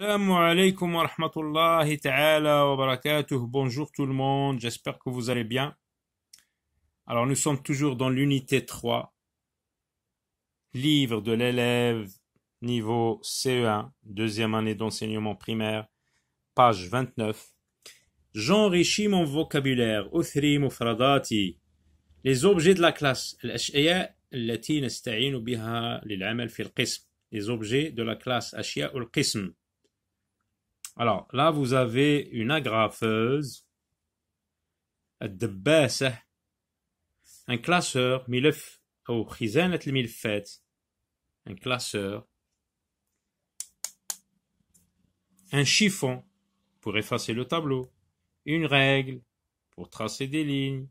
Assalamu alaikum wa rahmatullahi ta'ala wa barakatuh. Bonjour tout le monde, j'espère que vous allez bien. Alors nous sommes toujours dans l'unité 3, livre de l'élève niveau CE1, deuxième année d'enseignement primaire, page 29. J'enrichis mon vocabulaire. أثري مفرداتي. Les objets de la classe. الأشياء التي نستعين بها للعمل في القسم. Les objets de la classe. أشياء القسم. Alors, là, vous avez une agrafeuse, الدباسة, un classeur, ملف أو خزانة الملفات, un classeur, un chiffon pour effacer le tableau, une règle pour tracer des lignes,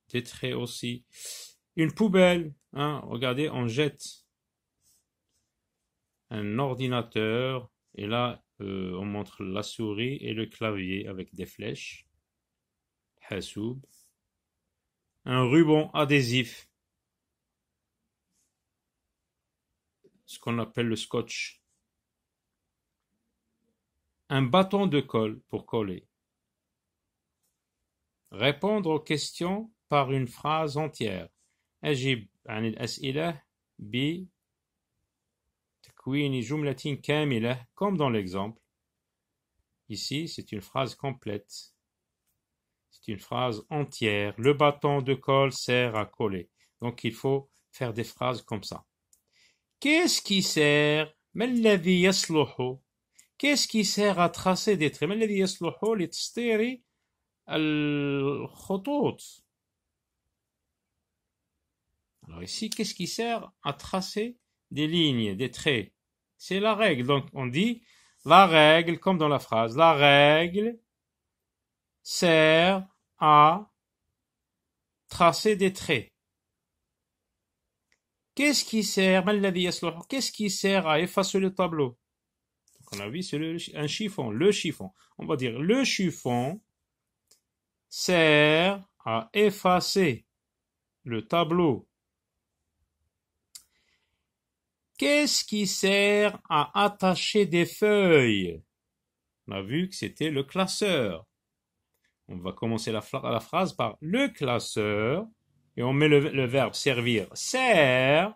des traits aussi, une poubelle, hein, regardez, on jette un ordinateur, et là, on montre la souris et le clavier avec des flèches, حاسوب, un ruban adhésif, ce qu'on appelle le scotch, un bâton de colle pour coller, répondre aux questions par une phrase entière, أجب عن الأسئلة بتكوين جملة كاملة, comme dans l'exemple. Ici, c'est une phrase complète. C'est une phrase entière. Le bâton de colle sert à coller. Donc, il faut faire des phrases comme ça. Qu'est-ce qui sert? ما الذي يصلح? Qu'est-ce qui sert à tracer des traits? ما الذي يصلح لتسطير الخطوط? Alors ici, qu'est-ce qui sert à tracer des lignes, des traits? C'est la règle. Donc, on dit la règle, comme dans la phrase, la règle sert à tracer des traits. Qu'est-ce qui sert? Qu'est-ce qui sert à effacer le tableau? Donc on a vu, c'est un chiffon, le chiffon. On va dire le chiffon sert à effacer le tableau. Qu'est-ce qui sert à attacher des feuilles? On a vu que c'était le classeur. On va commencer la phrase par le classeur et on met le verbe servir. Sert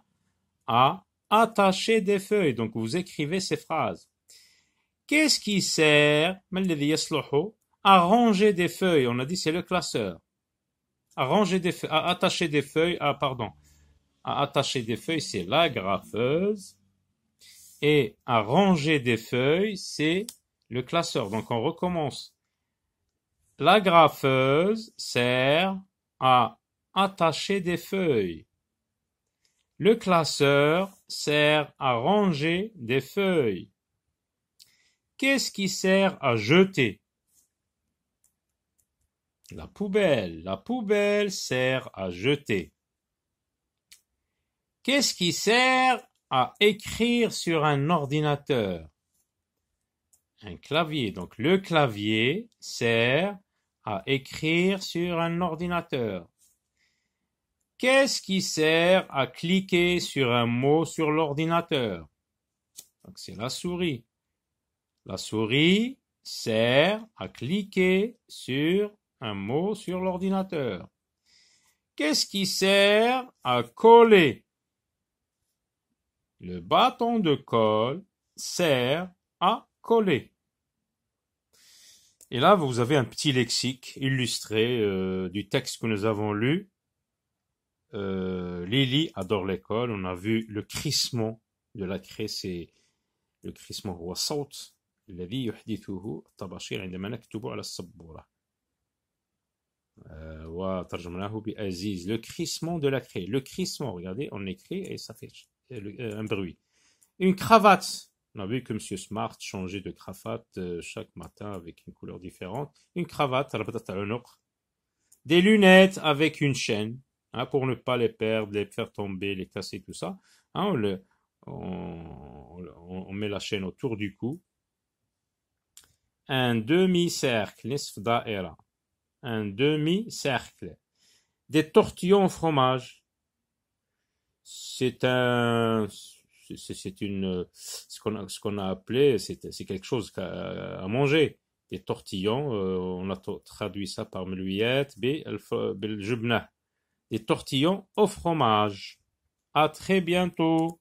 à attacher des feuilles. Donc vous écrivez ces phrases. Qu'est-ce qui sert à ranger des feuilles? On a dit c'est le classeur. À ranger des feuilles, à attacher des feuilles, à attacher des feuilles, c'est l'agrafeuse. Et à ranger des feuilles, c'est le classeur. Donc on recommence. L'agrafeuse sert à attacher des feuilles. Le classeur sert à ranger des feuilles. Qu'est-ce qui sert à jeter? La poubelle. La poubelle sert à jeter. Qu'est-ce qui sert à écrire sur un ordinateur? Un clavier. Donc le clavier sert à écrire sur un ordinateur. Qu'est-ce qui sert à cliquer sur un mot sur l'ordinateur? Donc c'est la souris. La souris sert à cliquer sur un mot sur l'ordinateur. Qu'est-ce qui sert à coller? Le bâton de colle sert à coller. Et là, vous avez un petit lexique illustré du texte que nous avons lu. Lily adore l'école. On a vu le crissement de la craie, c'est le crissement هو الصوت الذي يحدثه الطباشير عندما نكتب على السبورة. وترجمناه بأزيز. Le crissement de la craie. Le crissement, regardez, on écrit et ça fait un bruit. Une cravate. On a vu que M. Smart changeait de cravate chaque matin avec une couleur différente. Une cravate, des lunettes avec une chaîne, hein, pour ne pas les perdre, les faire tomber, les casser, tout ça. Hein, on met la chaîne autour du cou. Un demi-cercle, nisf da'ira. Un demi-cercle. Des tortillons au fromage. C'est un ce qu'on a appelé, c'est quelque chose à manger. Des tortillons, on a traduit ça par ملويات بالجبنة. Des tortillons au fromage. À très bientôt.